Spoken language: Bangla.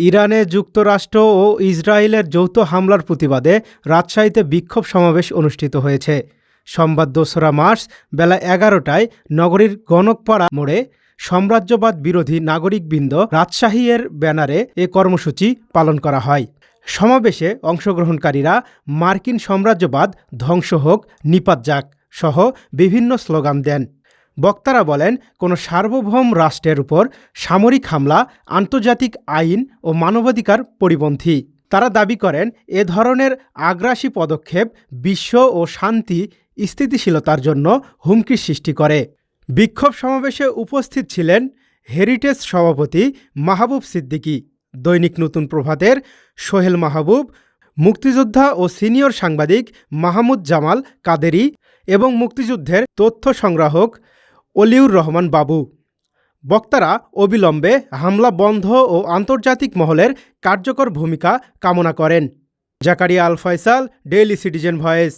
ইরানে যুক্তরাষ্ট্র ও ইসরায়েলের যৌথ হামলার প্রতিবাদে রাজশাহীতে বিক্ষোভ সমাবেশ অনুষ্ঠিত হয়েছে। সোমবার ২রা মার্চ বেলা ১১টায় নগরীর গণকপাড়া মোড়ে সাম্রাজ্যবাদ বিরোধী নাগরিকবৃন্দ রাজশাহী এর ব্যানারে এ কর্মসূচি পালন করা হয়। সমাবেশে অংশগ্রহণকারীরা মার্কিন সাম্রাজ্যবাদ ধ্বংস হোক, নিপাত যাক সহ বিভিন্ন স্লোগান দেন। বক্তারা বলেন, কোনো সার্বভৌম রাষ্ট্রের উপর সামরিক হামলা আন্তর্জাতিক আইন ও মানবাধিকার পরিপন্থী। তারা দাবি করেন, এ ধরনের আগ্রাসী পদক্ষেপ বিশ্ব ও শান্তি স্থিতিশীলতার জন্য হুমকির সৃষ্টি করে। বিক্ষোভ সমাবেশে উপস্থিত ছিলেন হেরিটেজ সভাপতি মাহবুব সিদ্দিকী, দৈনিক নতুন প্রভাতের সোহেল মাহবুব, মুক্তিযোদ্ধা ও সিনিয়র সাংবাদিক মাহমুদ জামাল কাদেরী এবং মুক্তিযুদ্ধের তথ্য সংগ্রাহক অলিউর রহমান বাবু। বক্তারা অবিলম্বে হামলা বন্ধ ও আন্তর্জাতিক মহলের কার্যকর ভূমিকা কামনা করেন। জাকারিয়া আল ফয়সাল, ডেইলি সিটিজেন ভয়েস।